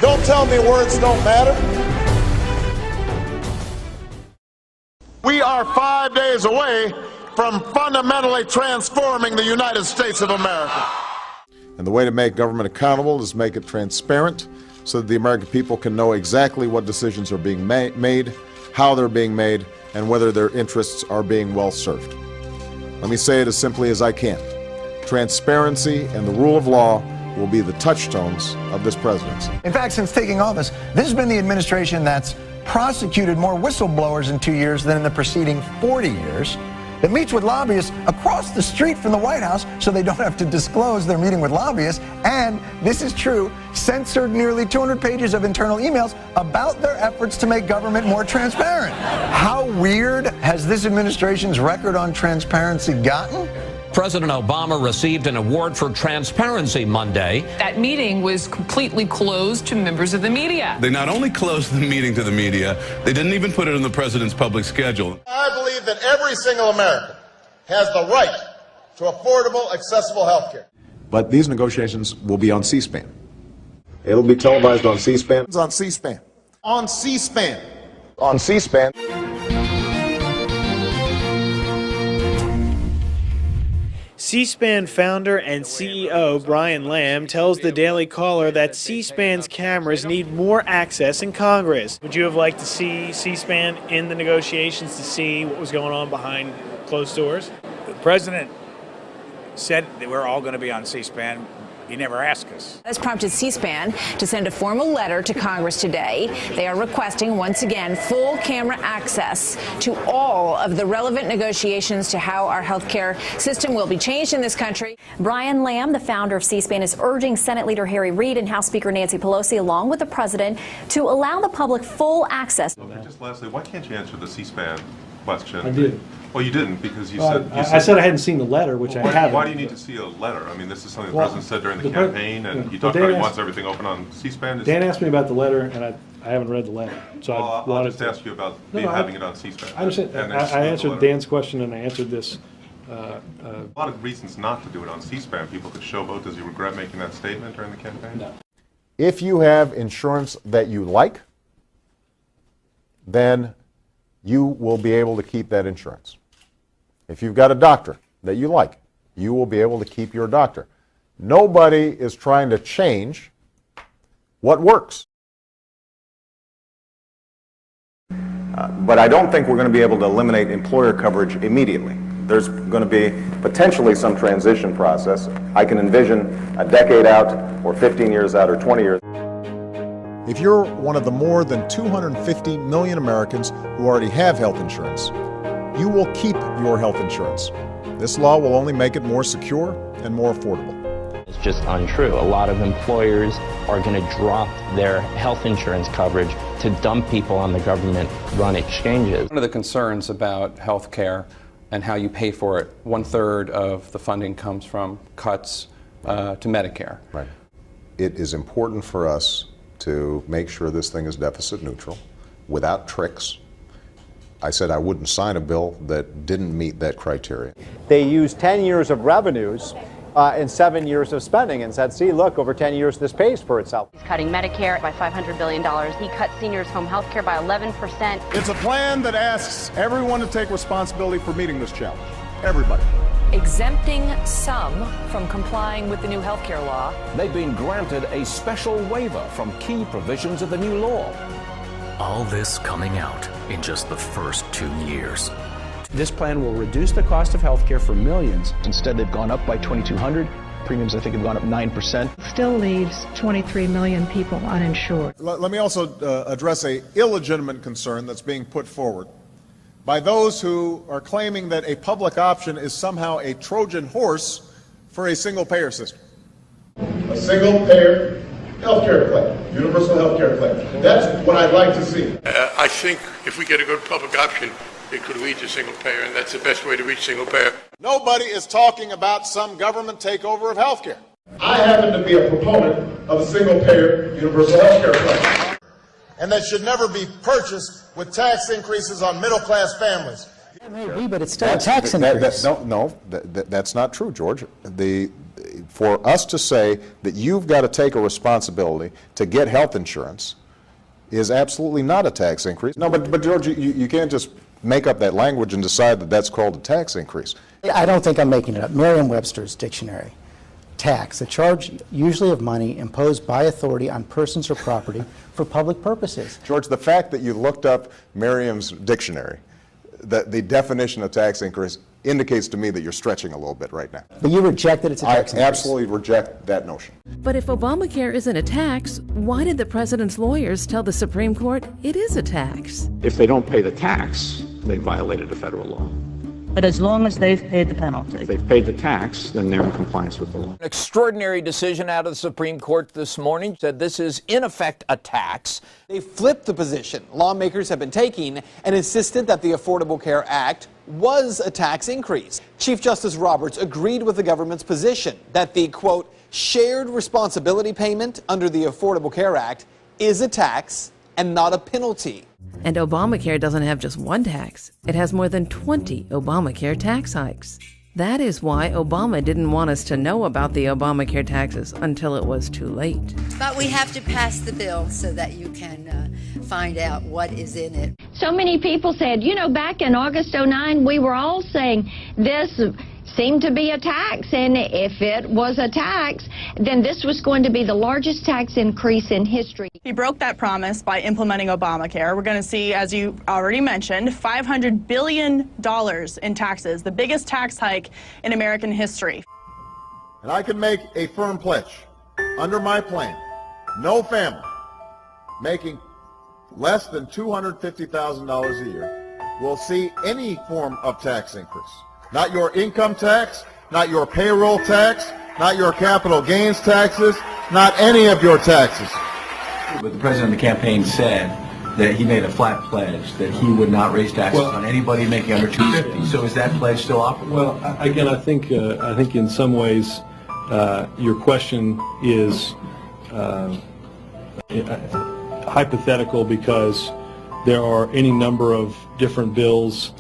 Don't tell me words don't matter. We are 5 days away from fundamentally transforming the United States of America. And the way to make government accountable is make it transparent so that the American people can know exactly what decisions are being made, how they're being made, and whether their interests are being well served. Let me say it as simply as I can. Transparency and the rule of law will be the touchstones of this presidency. In fact, since taking office, this has been the administration that's prosecuted more whistleblowers in 2 years than in the preceding 40 years, that meets with lobbyists across the street from the White House so they don't have to disclose they're meeting with lobbyists, and, this is true, censored nearly 200 pages of internal emails about their efforts to make government more transparent. How weird has this administration's record on transparency gotten? President Obama received an award for transparency Monday. That meeting was completely closed to members of the media. They not only closed the meeting to the media, they didn't even put it on the president's public schedule. I believe that every single American has the right to affordable, accessible health care. But these negotiations will be on C-SPAN. It'll be televised on C-SPAN. It's on C-SPAN. On C-SPAN. On C-SPAN. C-SPAN founder and CEO Brian Lamb tells the Daily Caller that C-SPAN's cameras need more access in Congress. Would you have liked to see C-SPAN in the negotiations to see what was going on behind closed doors? The president said that we're all going to be on C-SPAN. He never asked us. This prompted C-SPAN to send a formal letter to Congress today. They are requesting, once again, full camera access to all of the relevant negotiations to how our health care system will be changed in this country. Brian Lamb, the founder of C-SPAN, is urging Senate Leader Harry Reid and House Speaker Nancy Pelosi, along with the president, to allow the public full access. Okay, just lastly, why can't you answer the C-SPAN question? I did. Well, you didn't, because you I said I hadn't seen the letter, which I haven't. Why do you need to see a letter? I mean, this is something the president said during the campaign, and he talked about he wants everything open on C-SPAN. Dan asked me about the letter, and I haven't read the letter. So I'll just ask you about having it on C-SPAN. I understand. I answered Dan's question, and I answered this. A lot of reasons not to do it on C-SPAN. People could showboat. Does he regret making that statement during the campaign? No. If you have insurance that you like, then you will be able to keep that insurance. If you've got a doctor that you like, you will be able to keep your doctor. Nobody is trying to change what works. But I don't think we're going to be able to eliminate employer coverage immediately. There's going to be potentially some transition process. I can envision a decade out, or 15 years out, or 20 years. If you're one of the more than 250 million Americans who already have health insurance, you will keep your health insurance. This law will only make it more secure and more affordable. It's just untrue. A lot of employers are going to drop their health insurance coverage to dump people on the government-run exchanges. One of the concerns about health care and how you pay for it, 1/3 of the funding comes from cuts to Medicare. Right. It is important for us to make sure this thing is deficit neutral, without tricks. I said I wouldn't sign a bill that didn't meet that criteria. They used 10 years of revenues and 7 years of spending and said, see, look, over 10 years this pays for itself. He's cutting Medicare by $500 billion. He cut seniors' home health care by 11%. It's a plan that asks everyone to take responsibility for meeting this challenge. Everybody. Exempting some from complying with the new health care law. They've been granted a special waiver from key provisions of the new law. All this coming out in just the first 2 years. This plan will reduce the cost of health care for millions. Instead, they've gone up by $2,200. Premiums, I think, have gone up 9%. Still leaves 23 million people uninsured. Let me also address an illegitimate concern that's being put forward by those who are claiming that a public option is somehow a Trojan horse for a single-payer system. A single-payer healthcare plan, universal healthcare plan. That's what I'd like to see. I think if we get a good public option, it could lead to single payer, and that's the best way to reach single payer. Nobody is talking about some government takeover of healthcare. I happen to be a proponent of a single-payer universal healthcare plan, and that should never be purchased with tax increases on middle-class families. It may be, but it's still a tax increase. No, that's not true, George. for us to say that you've got to take a responsibility to get health insurance is absolutely not a tax increase. No, but George, you can't just make up that language and decide that that's called a tax increase. I don't think I'm making it up. Merriam-Webster's dictionary. Tax, a charge usually of money imposed by authority on persons or property for public purposes. George, the fact that you looked up Merriam's dictionary, the definition of tax increase, indicates to me that you're stretching a little bit right now. But you reject that it's a tax increase. I absolutely reject that notion. But if Obamacare isn't a tax, why did the president's lawyers tell the Supreme Court it is a tax? If they don't pay the tax, they violated a federal law. But as long as they've paid the penalty. If they've paid the tax, then they're in compliance with the law. An extraordinary decision out of the Supreme Court this morning said this is in effect a tax. They flipped the position lawmakers have been taking and insisted that the Affordable Care Act was a tax increase. Chief Justice Roberts agreed with the government's position that the, quote, shared responsibility payment under the Affordable Care Act is a tax and not a penalty. And Obamacare doesn't have just one tax. It has more than 20 Obamacare tax hikes. That is why Obama didn't want us to know about the Obamacare taxes until it was too late. But we have to pass the bill so that you can find out what is in it. So many people said, you know, back in August '09, we were all saying this seemed to be a tax, and if it was a tax, then this was going to be the largest tax increase in history. He broke that promise by implementing Obamacare. We're going to see, as you already mentioned, $500 billion in taxes, the biggest tax hike in American history. And I can make a firm pledge. Under my plan, no family making less than $250,000 a year will see any form of tax increase. Not your income tax, not your payroll tax, not your capital gains taxes, not any of your taxes. But the president of the campaign said that he made a flat pledge that he would not raise taxes on anybody making under $250. So is that pledge still operative? Well, again, I think in some ways your question is hypothetical because there are any number of different bills,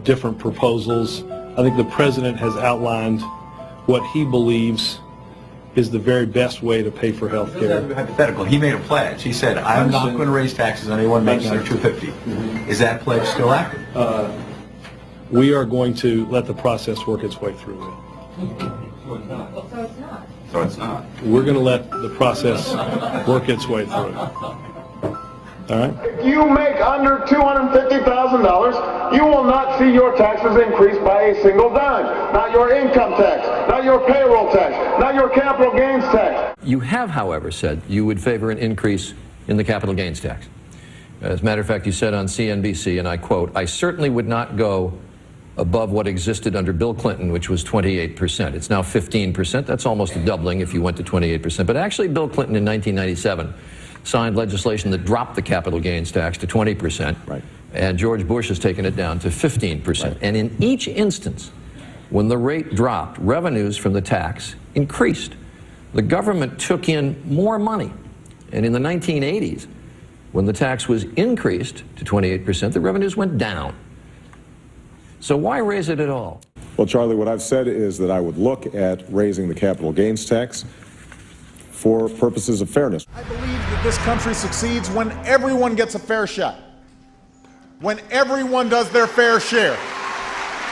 different proposals. I think the president has outlined what he believes is the very best way to pay for health care. Hypothetical. He made a pledge. He said, I'm not going to raise taxes on anyone making under $250. Is that pledge still active? We are going to let the process work its way through it. So it's not. We're going to let the process work its way through it. All right. If you make under $250,000, you will not see your taxes increase by a single dime. Not your income tax, not your payroll tax, not your capital gains tax. You have, however, said you would favor an increase in the capital gains tax. As a matter of fact, you said on CNBC, and I quote, I certainly would not go above what existed under Bill Clinton, which was 28%. It's now 15%. That's almost a doubling if you went to 28%. But actually, Bill Clinton in 1997 signed legislation that dropped the capital gains tax to 20%, right. And George Bush has taken it down to 15%. Right. And in each instance, when the rate dropped, revenues from the tax increased. The government took in more money. And in the 1980s, when the tax was increased to 28%, the revenues went down. So why raise it at all? Well, Charlie, what I've said is that I would look at raising the capital gains tax for purposes of fairness. I believe that this country succeeds when everyone gets a fair shot, when everyone does their fair share,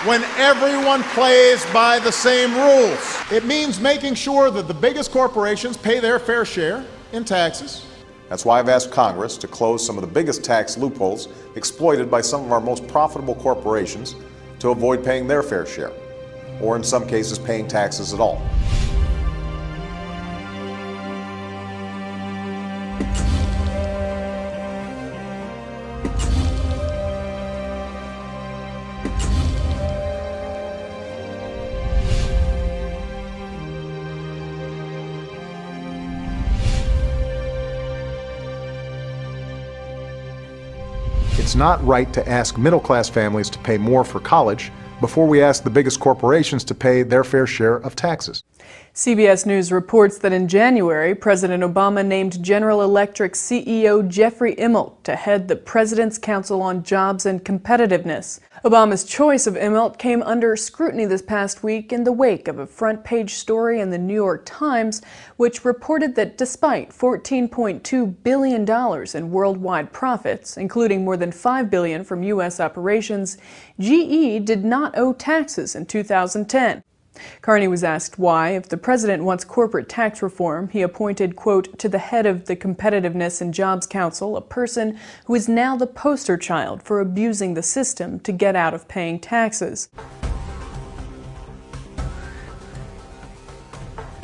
when everyone plays by the same rules. It means making sure that the biggest corporations pay their fair share in taxes. That's why I've asked Congress to close some of the biggest tax loopholes exploited by some of our most profitable corporations to avoid paying their fair share, or in some cases paying taxes at all. It's not right to ask middle-class families to pay more for college before we ask the biggest corporations to pay their fair share of taxes. CBS News reports that in January, President Obama named General Electric CEO Jeffrey Immelt to head the President's Council on Jobs and Competitiveness. Obama's choice of Immelt came under scrutiny this past week in the wake of a front-page story in the New York Times, which reported that despite $14.2 billion in worldwide profits, including more than $5 billion from U.S. operations, GE did not owe taxes in 2010. Carney was asked why, if the president wants corporate tax reform, he appointed, quote, to the head of the Competitiveness and Jobs Council a person who is now the poster child for abusing the system to get out of paying taxes.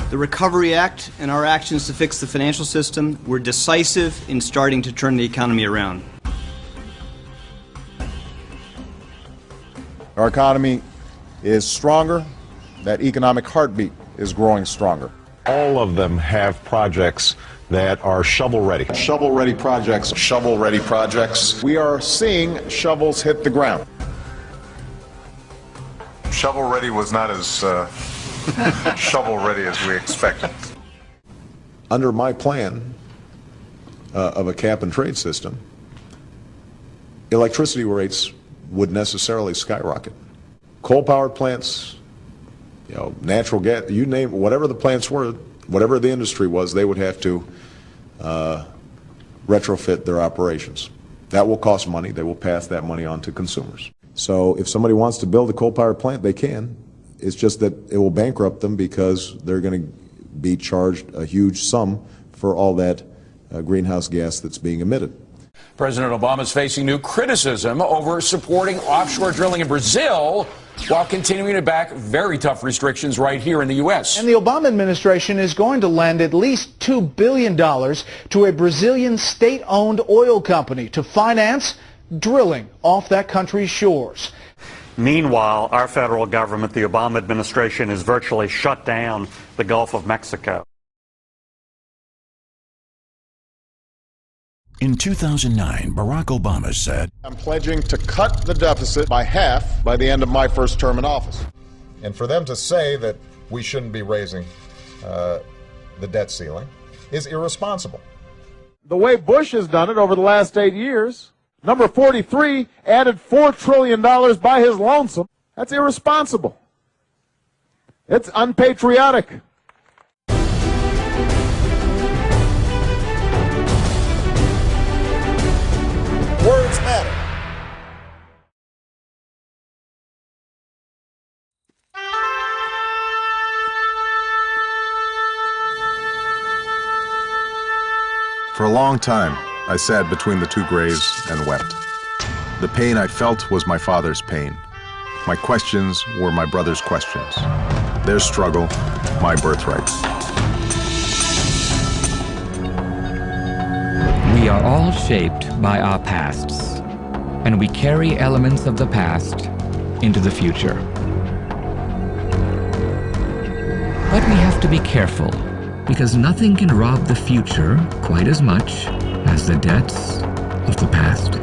The Recovery Act and our actions to fix the financial system were decisive in starting to turn the economy around. Our economy is stronger. That economic heartbeat is growing stronger. All of them have projects that are shovel-ready. Shovel-ready projects, shovel-ready projects. We are seeing shovels hit the ground. Shovel-ready was not as shovel-ready as we expected. Under my plan of a cap-and-trade system, electricity rates would necessarily skyrocket. Coal-powered plants, natural gas, you name it, whatever the plants were, whatever the industry was, they would have to retrofit their operations. That will cost money. They will pass that money on to consumers. So if somebody wants to build a coal-powered plant, they can. It's just that it will bankrupt them because they're going to be charged a huge sum for all that greenhouse gas that's being emitted. President Obama is facing new criticism over supporting offshore drilling in Brazil while continuing to back very tough restrictions right here in the U.S. And the Obama administration is going to lend at least $2 billion to a Brazilian state-owned oil company to finance drilling off that country's shores. Meanwhile, our federal government, the Obama administration, has virtually shut down the Gulf of Mexico. In 2009, Barack Obama said, I'm pledging to cut the deficit by half by the end of my first term in office. And for them to say that we shouldn't be raising the debt ceiling is irresponsible. The way Bush has done it over the last 8 years, number 43 added $4 trillion by his lonesome. That's irresponsible. It's unpatriotic. Words matter. For a long time, I sat between the two graves and wept. The pain I felt was my father's pain. My questions were my brother's questions. Their struggle, my birthright. We are all shaped by our pasts, and we carry elements of the past into the future. But we have to be careful, because nothing can rob the future quite as much as the debts of the past.